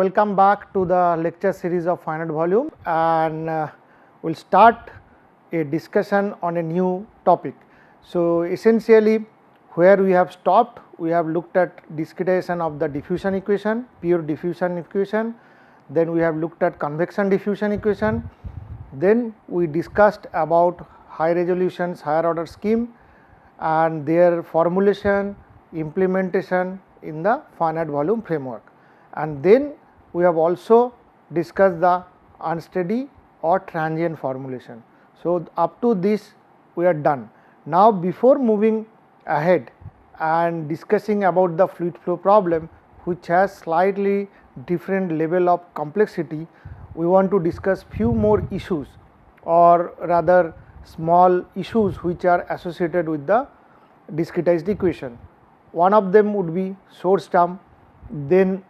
welcome back to the lecture series of finite volume, and we will start a discussion on a new topic. So, essentially where we have stopped, we have looked at discretization of the diffusion equation, pure diffusion equation, then we have looked at convection diffusion equation, then we discussed about high resolutions higher order scheme and their formulation, implementation in the finite volume framework, and then we have also discussed the unsteady or transient formulation. So, up to this we are done. Now, before moving ahead and discussing about the fluid flow problem, which has slightly different level of complexity, we want to discuss few more issues, or rather small issues which are associated with the discretized equation. One of them would be source term, then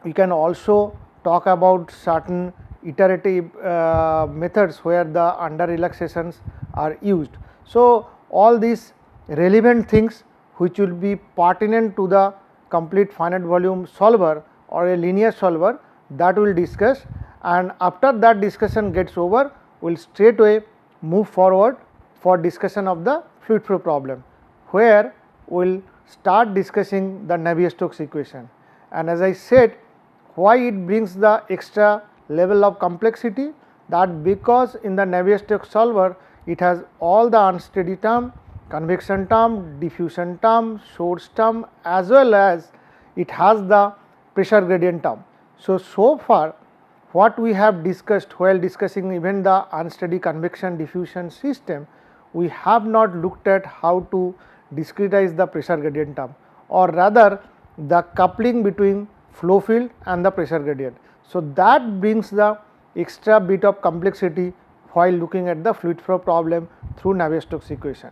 we can also talk about certain iterative methods where the under relaxations are used. So, all these relevant things which will be pertinent to the complete finite volume solver or a linear solver, that we will discuss, and after that discussion gets over, we will straight away move forward for discussion of the fluid flow problem, where we will start discussing the Navier-Stokes equation. And as I said, why it brings the extra level of complexity, that because in the Navier-Stokes solver it has all the unsteady term, convection term, diffusion term, source term, as well as it has the pressure gradient term. So far what we have discussed while discussing even the unsteady convection diffusion system, we have not looked at how to discretize the pressure gradient term, or rather the coupling between flow field and the pressure gradient. So, that brings the extra bit of complexity while looking at the fluid flow problem through Navier-Stokes equation.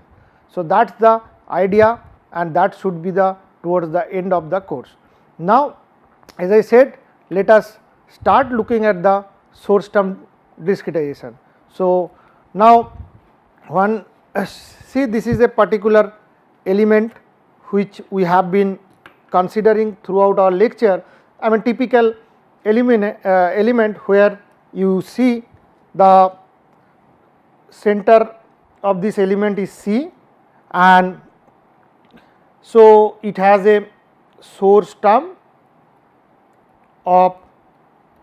So, that is the idea, and that should be the towards the end of the course. Now, as I said, let us start looking at the source term discretization. So, now one see, this is a particular element which we have been considering throughout our lecture. I mean, typical element where you see the center of this element is C, and so it has a source term of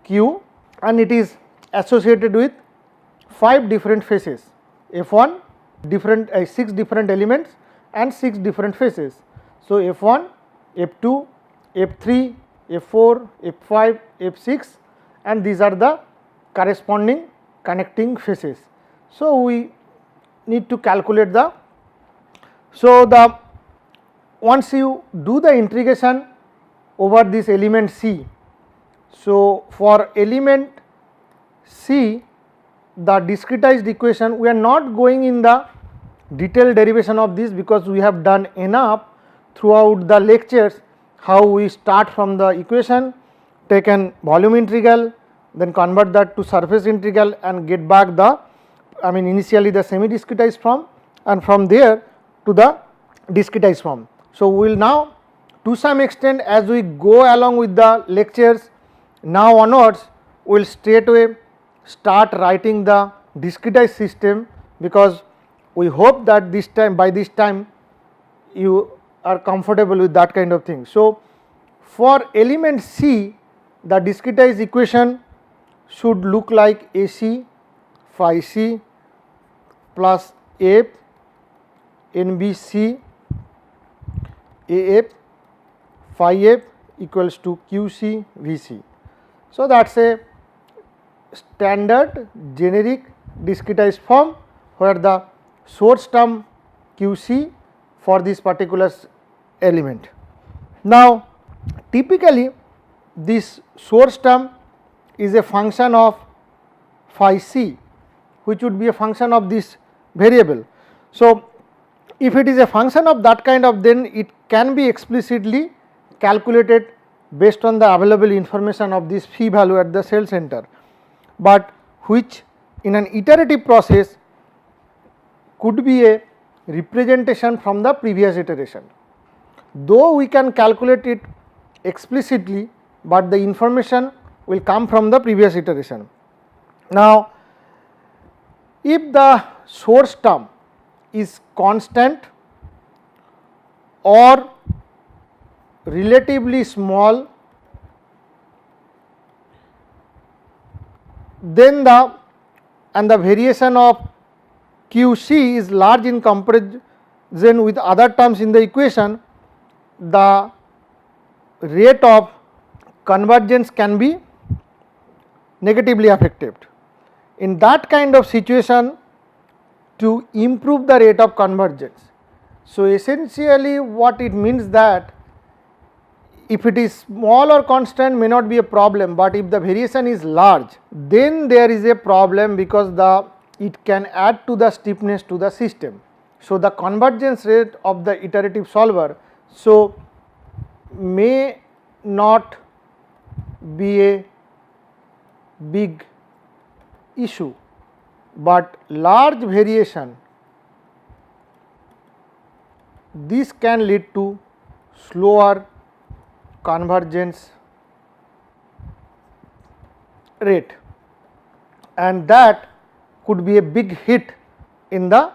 Q, and it is associated with 5 different phases, F1 different 6 different elements and 6 different phases. So, F1, F2, F3, F4, F5, F6, and these are the corresponding connecting phases. So, we need to calculate the, so the once you do the integration over this element C. So, for element C, the discretized equation, we are not going in the detailed derivation of this, because we have done enough throughout the lectures how we start from the equation, take an volume integral, then convert that to surface integral and get back the, I mean initially the semi discretized form, and from there to the discretized form. So, we will now to some extent, as we go along with the lectures now onwards, we will straight away start writing the discretized system, because we hope that this time, by this time you are comfortable with that kind of thing. So, for element C, the discretized equation should look like AC phi C plus F NBC AF phi F equals to QC VC. So, that is a standard generic discretized form where the source term QC for this particular element. Now, typically this source term is a function of phi C, which would be a function of this variable. So, if it is a function of that kind of, then it can be explicitly calculated based on the available information of this phi value at the cell center, but which in an iterative process could be a representation from the previous iteration. Though we can calculate it explicitly, but the information will come from the previous iteration. Now, if the source term is constant or relatively small, then the variation of QC is large in comparison with other terms in the equation, the rate of convergence can be negatively affected. In that kind of situation, to improve the rate of convergence, so essentially what it means that if it is small or constant may not be a problem, but if the variation is large, then there is a problem because it can add to the stiffness to the system. So, the convergence rate of the iterative solver may not be a big issue, but large variation, this can lead to slower convergence rate, and that could be a big hit in the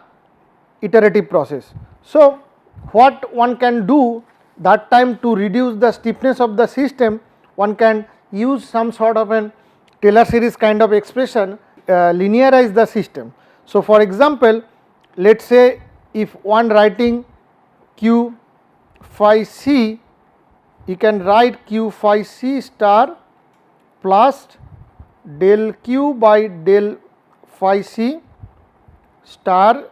iterative process. So, what one can do that time to reduce the stiffness of the system, one can use some sort of an Taylor series kind of expression, linearize the system. So, for example, let us say if one writing Q phi c, you can write Q phi c star plus del Q by del phi c star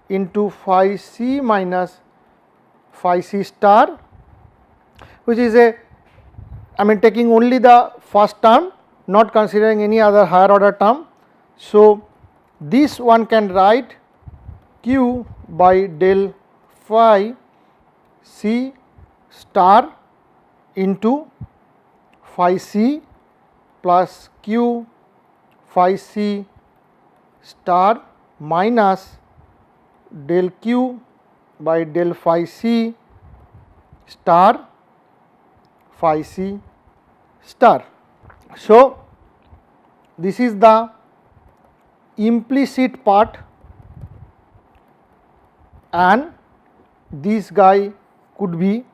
into phi c minus phi c star, which is taking only the first term, not considering any other higher order term. So, this one can write Q by del phi c star into phi c plus Q phi c star minus del Q by del phi c star phi c star. So, this is the implicit part, and this guy could be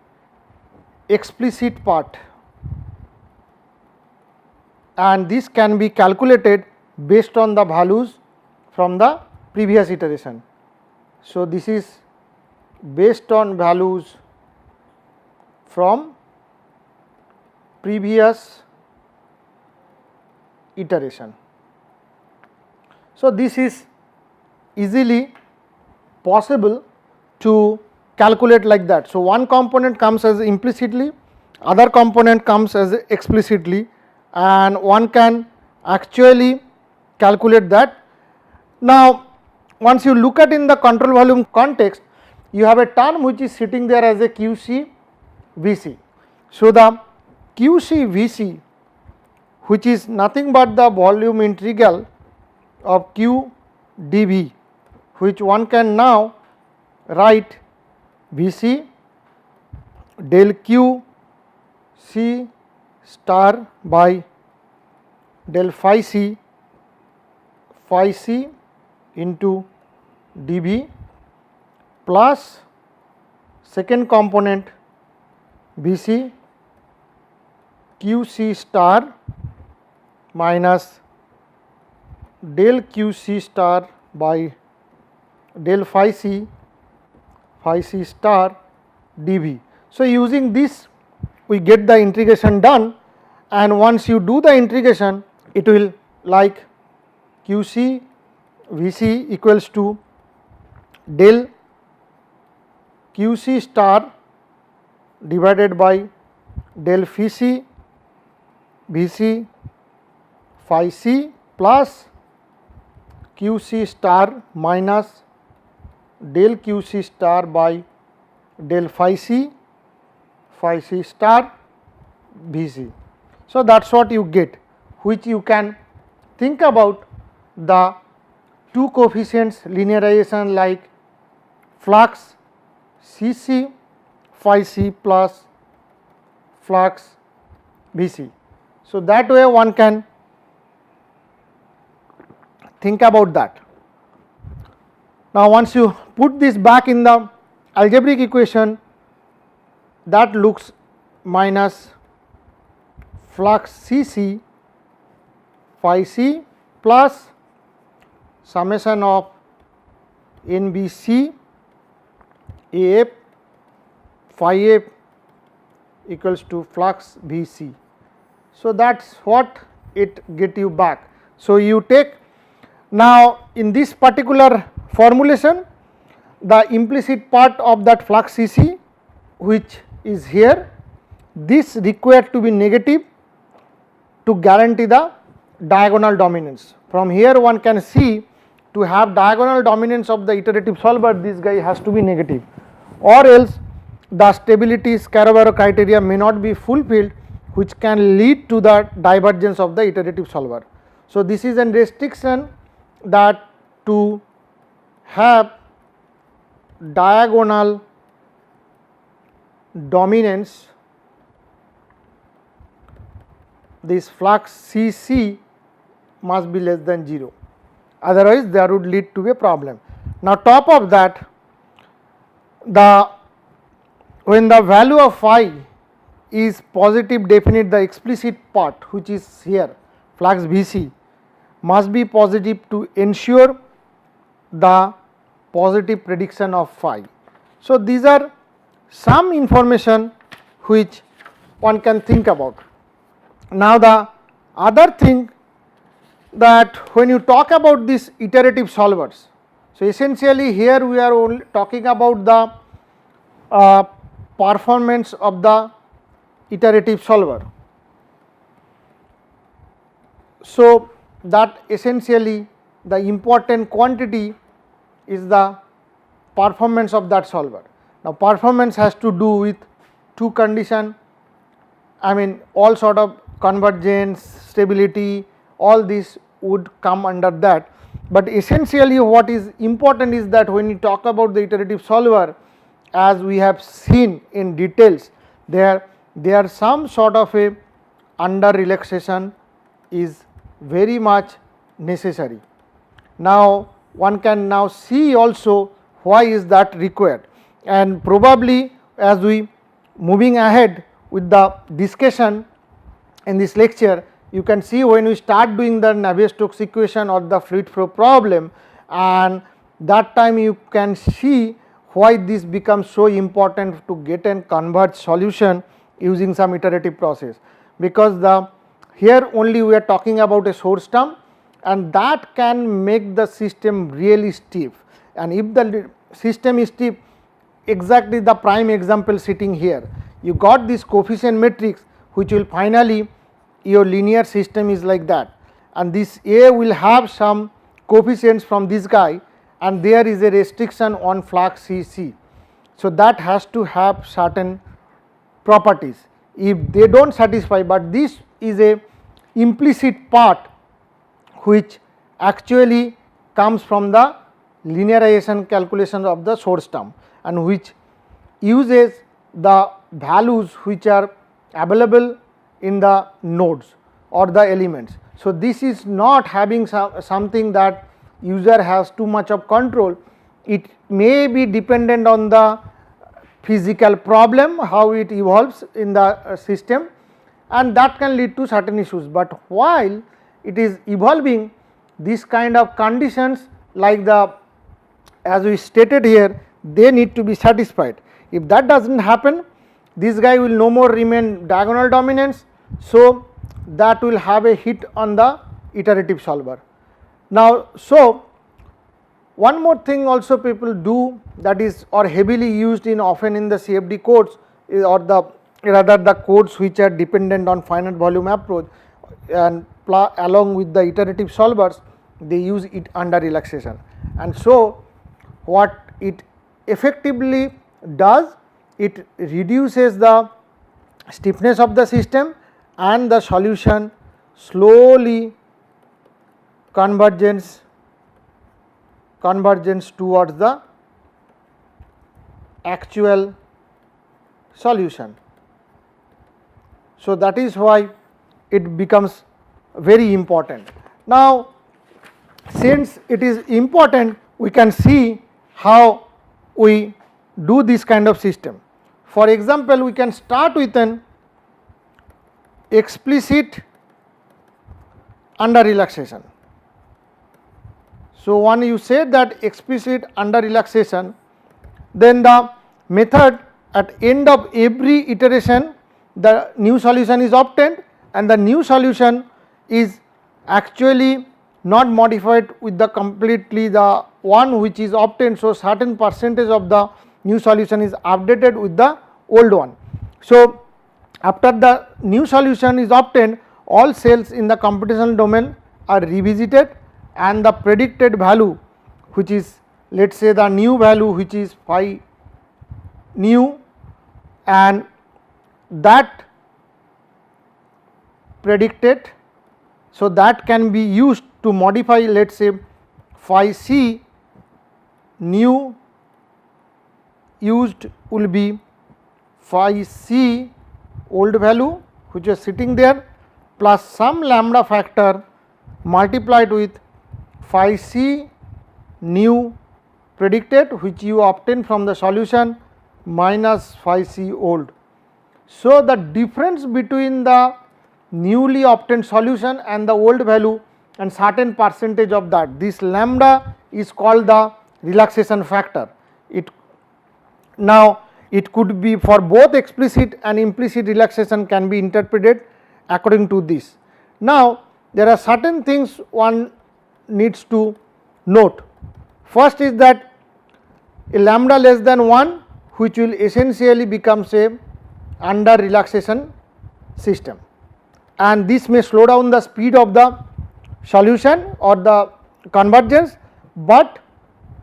explicit part, and this can be calculated based on the values from the previous iteration. So, this is based on values from previous iteration. So, this is easily possible to calculate like that. So, one component comes as implicitly, other component comes as explicitly, and one can actually calculate that. Now, once you look at in the control volume context, you have a term which is sitting there as a QC Vc. So, the QC Vc, which is nothing but the volume integral of Q dV, which one can now write Vc del Q C star by del phi c into dV plus second component Vc QC star minus del QC star by del phi c star dV. So, using this we get the integration done, and once you do the integration, it will like QC Vc equals to del QC star divided by del phi c Vc phi c plus QC star minus del QC star by del phi c star Vc. So, that is what you get, which you can think about the two coefficients linearization like flux Cc phi c plus flux Vc. So, that way one can think about that. Now, once you put this back in the algebraic equation, that looks minus flux Cc phi c plus summation of NBC AF phi f equals to flux Vc. So, that is what it get you back. So, you take now in this particular formulation the implicit part of that flux Cc which is here, this required to be negative to guarantee the diagonal dominance. From here one can see, to have diagonal dominance of the iterative solver, this guy has to be negative, or else the stability Scarborough criteria may not be fulfilled, which can lead to the divergence of the iterative solver. So, this is a restriction that to have diagonal dominance, this flux Cc must be less than 0, otherwise there would lead to a problem. Now, top of that, when the value of phi is positive definite, the explicit part which is here flux Vc must be positive to ensure the positive prediction of phi. So, these are some information which one can think about. Now, the other thing that when you talk about these iterative solvers, so essentially here we are only talking about the performance of the iterative solver. So, that essentially the important quantity is the performance of that solver. Now, performance has to do with two conditions, I mean all sort of convergence, stability, all this would come under that, but essentially what is important is that when you talk about the iterative solver, as we have seen in details, there some sort of a under relaxation is very much necessary. Now, one can now see also why is that required, and probably as we moving ahead with the discussion in this lecture, you can see when we start doing the Navier-Stokes equation or the fluid flow problem, and that time you can see why this becomes so important to get a converged solution using some iterative process, because here only we are talking about a source term, and that can make the system really stiff, and if the system is stiff, exactly the prime example sitting here, you got this coefficient matrix which will finally your linear system is like that, and this A will have some coefficients from this guy, and there is a restriction on flux Cc. So, that has to have certain properties. If they do not satisfy, but this is a implicit part which actually comes from the linearization calculation of the source term, and which uses the values which are available in the nodes or the elements. So, this is not having something that user has too much of control. It may be dependent on the physical problem, how it evolves in the system, and that can lead to certain issues, but while it is evolving, this kind of conditions like the as we stated here, they need to be satisfied. If that does not happen, this guy will no more remain diagonal dominance, so that will have a hit on the iterative solver. Now, so one more thing also people do, that is or heavily used in often in the CFD codes or the rather the codes which are dependent on finite volume approach, and along with the iterative solvers, they use it under relaxation. And so, what it effectively does, it reduces the stiffness of the system, and the solution slowly convergence towards the actual solution. So, that is why it becomes very important. Now, since it is important, we can see how we do this kind of system. For example, we can start with an explicit under relaxation. So, when you said that explicit under relaxation, then the method at end of every iteration the new solution is obtained, and the new solution is actually not modified with the completely the one which is obtained. So, certain percentage of the new solution is updated with the old one. So, after the new solution is obtained, all cells in the computational domain are revisited, and the predicted value, which is let us say the new value, which is phi new, and that predicted, so that can be used to modify, let us say phi c new used will be phi c old value which is sitting there plus some lambda factor multiplied with phi c new predicted which you obtain from the solution minus phi c old. So, the difference between the newly obtained solution and the old value and certain percentage of that, this lambda is called the relaxation factor. Now, it could be for both explicit and implicit relaxation can be interpreted according to this. Now, there are certain things one needs to note. First is that a lambda less than 1 which will essentially become a under relaxation system, and this may slow down the speed of the solution or the convergence, but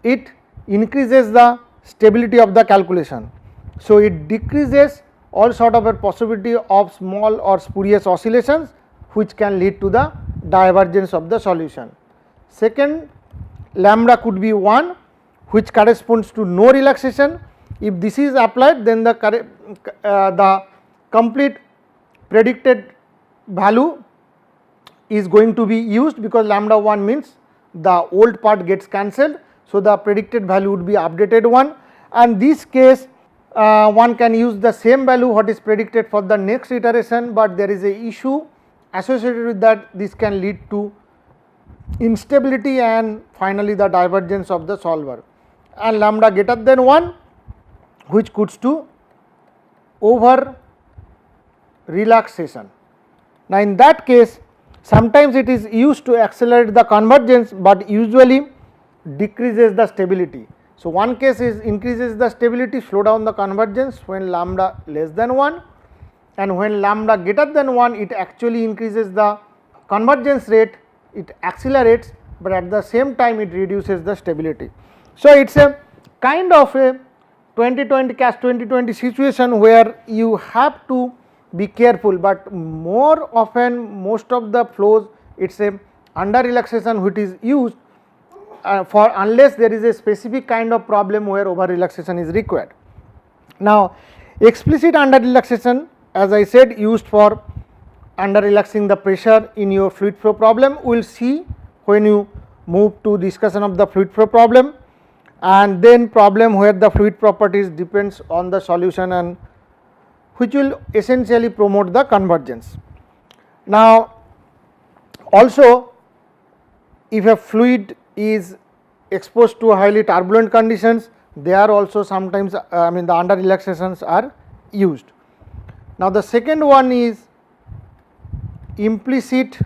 it increases the stability of the calculation. So, it decreases all sort of a possibility of small or spurious oscillations which can lead to the divergence of the solution. Second, lambda could be 1 which corresponds to no relaxation. If this is applied, then the complete predicted value is going to be used, because lambda 1 means the old part gets cancelled. So, the predicted value would be updated one, and this case one can use the same value what is predicted for the next iteration, but there is a issue associated with that. This can lead to instability and finally the divergence of the solver, and lambda greater than 1 which comes to over relaxation. Now, in that case sometimes it is used to accelerate the convergence, but usually decreases the stability. So, one case is increases the stability, slow down the convergence when lambda less than 1, and when lambda greater than 1 it actually increases the convergence rate, it accelerates, but at the same time it reduces the stability. So, it is a kind of a 2020 catch 2020 situation where you have to be careful, but more often most of the flows it is a under relaxation which is used for unless there is a specific kind of problem where over relaxation is required. Now, explicit under relaxation, as I said, used for under relaxing the pressure in your fluid flow problem. We will see when you move to discussion of the fluid flow problem, and then problem where the fluid properties depends on the solution and which will essentially promote the convergence. Now, also if a fluid is exposed to highly turbulent conditions, they are also sometimes the under relaxations are used. Now, the second one is implicit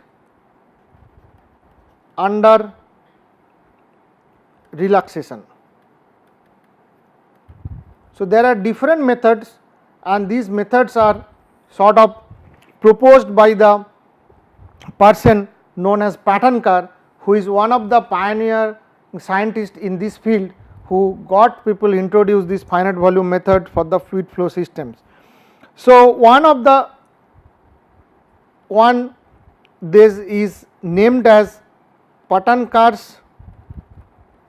under relaxation. So, there are different methods, and these methods are sort of proposed by the person known as Patankar, who is one of the pioneer scientists in this field, who got people introduce this finite volume method for the fluid flow systems. So, this is named as Patankar's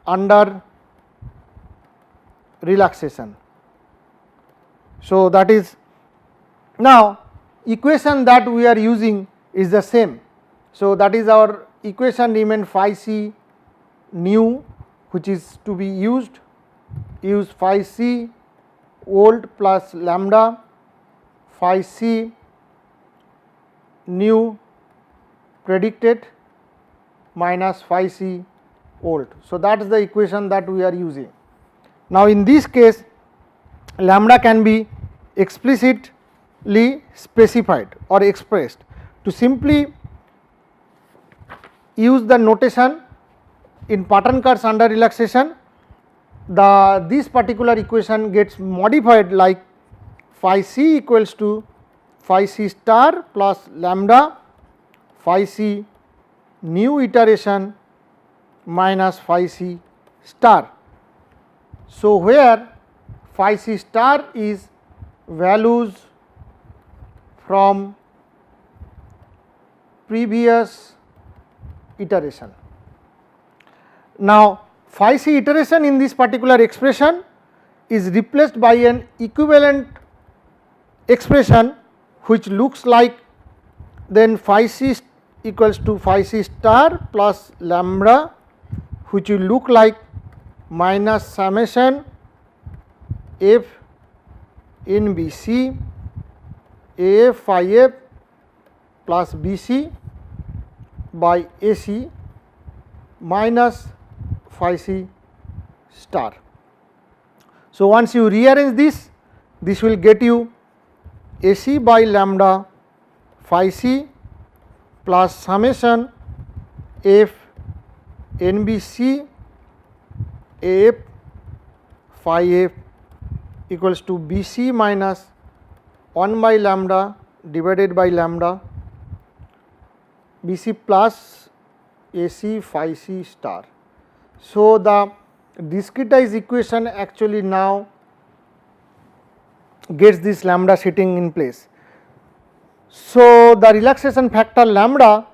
under relaxation. So, that is now equation that we are using is the same. So, that is our equation remain phi c nu, which is to be used, use phi c volt plus lambda phi c nu predicted minus phi c volt. So, that is the equation that we are using. Now, in this case lambda can be explicitly specified or expressed. To simply use the notation in Pattern-Kurt's under relaxation, this particular equation gets modified like phi c equals to phi c star plus lambda phi c new iteration minus phi c star. So, where phi c star is values from previous iteration. Now, phi c iteration in this particular expression is replaced by an equivalent expression which looks like then phi c equals to phi c star plus lambda, which will look like minus summation f in B c A f phi f plus B c by A c minus phi c star. So, once you rearrange this, this will get you A c by lambda phi c plus summation f n B c A f phi f equals to B c minus 1 by lambda divided by lambda B c plus A c phi c star. So, the discretized equation actually now gets this lambda sitting in place. So, the relaxation factor lambda,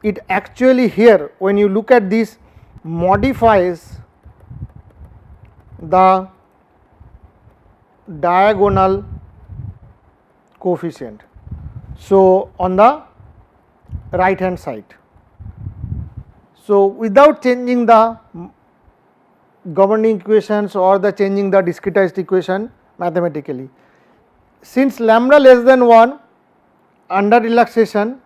it actually here when you look at this modifies the diagonal coefficient. So, on the right hand side. So, without changing the governing equations or the changing the discretized equation mathematically, since lambda less than 1 under relaxation,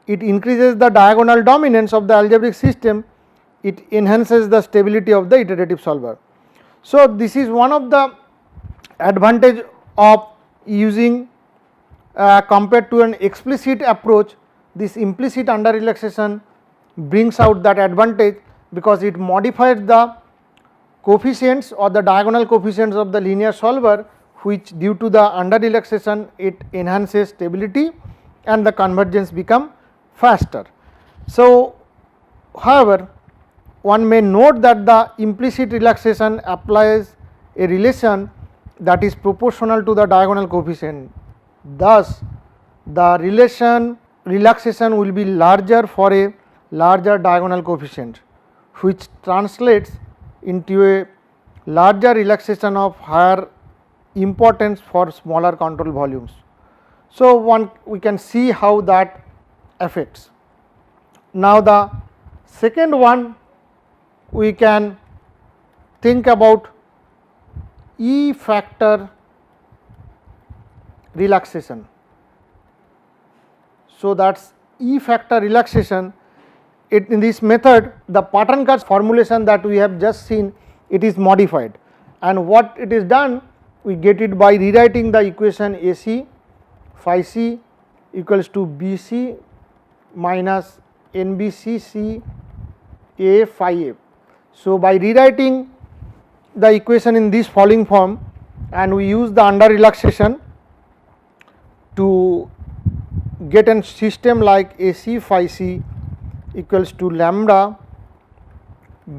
it increases the diagonal dominance of the algebraic system, it enhances the stability of the iterative solver. So, this is one of the advantage of using compared to an explicit approach. This implicit under relaxation brings out that advantage because it modifies the coefficients or the diagonal coefficients of the linear solver, which due to the under relaxation it enhances stability and the convergence become faster. So, however, one may note that the implicit relaxation applies a relation that is proportional to the diagonal coefficient. Thus, the relaxation will be larger for a larger diagonal coefficient, which translates into a larger relaxation of higher importance for smaller control volumes. So, we can see how that affects. Now, the second one we can think about E factor relaxation. So, that is E factor relaxation. In this method, the Pattern-Kurt's formulation that we have just seen, it is modified, and what it is done, we get it by rewriting the equation A c phi c equals to B c minus n b c c A phi f. So, by rewriting the equation in this following form and we use the under relaxation to get a system like A c phi c equals to lambda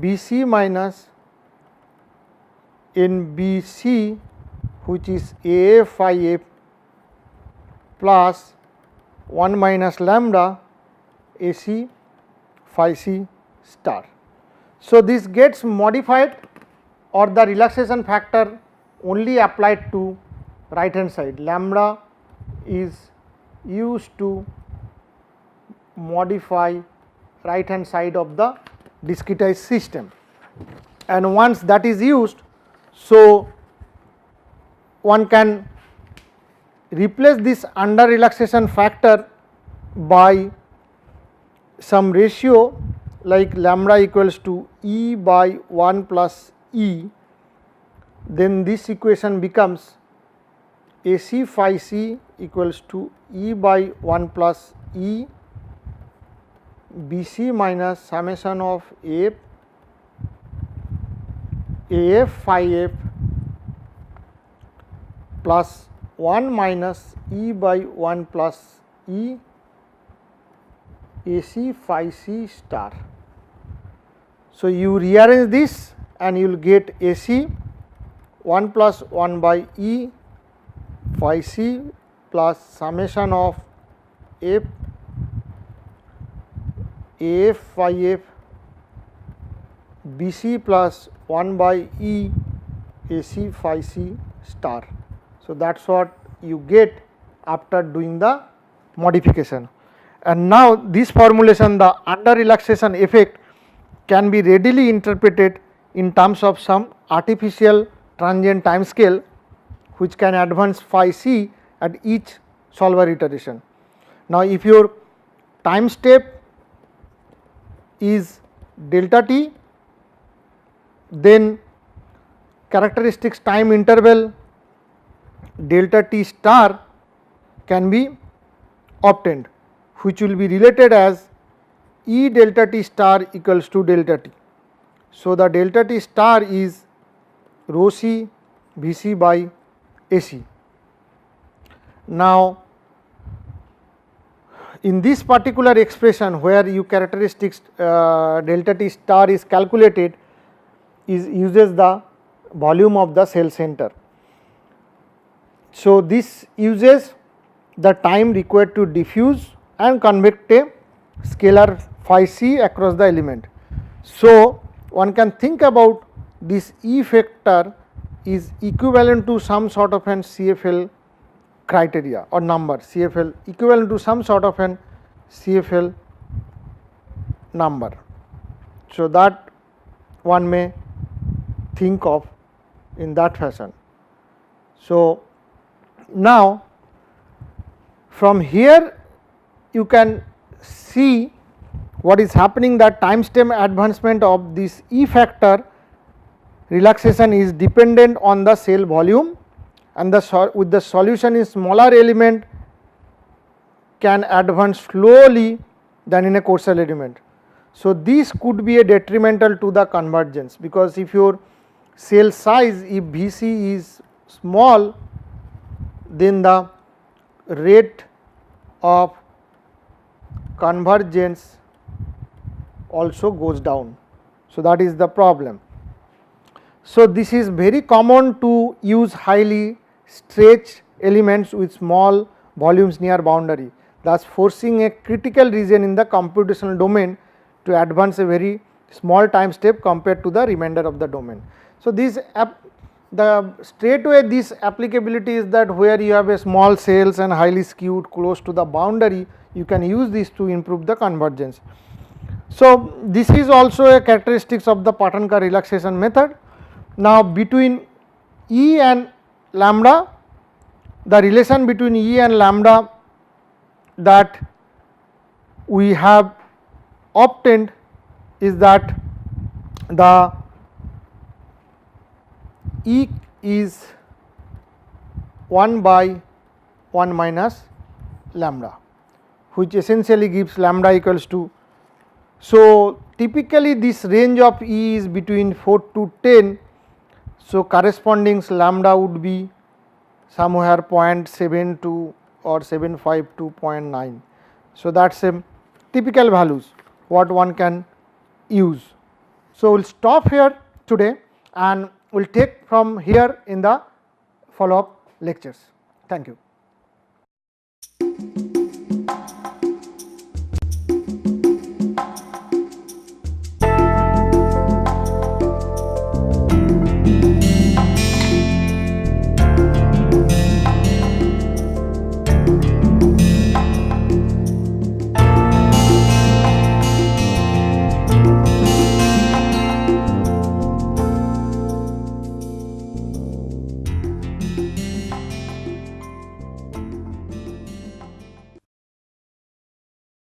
B c minus n b c, which is A phi f plus 1 minus lambda A c phi c star. So, this gets modified or the relaxation factor only applied to right hand side. Lambda is used to modify right hand side of the discretized system. And once that is used, so one can replace this under relaxation factor by some ratio like lambda equals to E by 1 plus E, then this equation becomes AC phi C equals to E by 1 plus E BC minus summation of F AF phi F plus 1 minus E by 1 plus E AC phi C star. So, you rearrange this and you will get AC 1 plus 1 by E phi C plus summation of F AF phi F BC plus 1 by E AC phi C star. So, that is what you get after doing the modification. And now, this formulation, the under relaxation effect, can be readily interpreted in terms of some artificial transient time scale which can advance phi C at each solver iteration. Now, if your time step is delta t, then characteristics time interval delta t star can be obtained, which will be related as E delta t star equals to delta t. So, the delta t star is rho c V c by AC. Now, in this particular expression where you characteristics delta t star is calculated, uses the volume of the cell center. So, this uses the time required to diffuse and convect a scalar phi c across the element. So, one can think about this E factor is equivalent to some sort of an CFL criteria or number, CFL equivalent to some sort of an CFL number. So, that one may think of in that fashion. So, now from here you can see what is happening, that time step advancement of this E factor relaxation is dependent on the cell volume, and with the solution in smaller element can advance slowly than in a coarser element. So, this could be a detrimental to the convergence, because if your cell size, if Vc is small, then the rate of convergence also goes down. So, that is the problem. So, this is very common to use highly stretched elements with small volumes near boundary, thus forcing a critical region in the computational domain to advance a very small time step compared to the remainder of the domain. So, the straightway this applicability is that where you have a small cells and highly skewed close to the boundary, you can use this to improve the convergence. So, this is also a characteristics of the Pattankar relaxation method. Now, between E and lambda, the relation between E and lambda that we have obtained is that the E is 1 by 1 minus lambda, which essentially gives lambda equals to. So, typically this range of E is between 4 to 10. So, corresponding lambda would be somewhere 0.72 or 0.75 to 0.9. So, that is a typical values what one can use. So, we will stop here today and we will take from here in the follow up lectures. Thank you.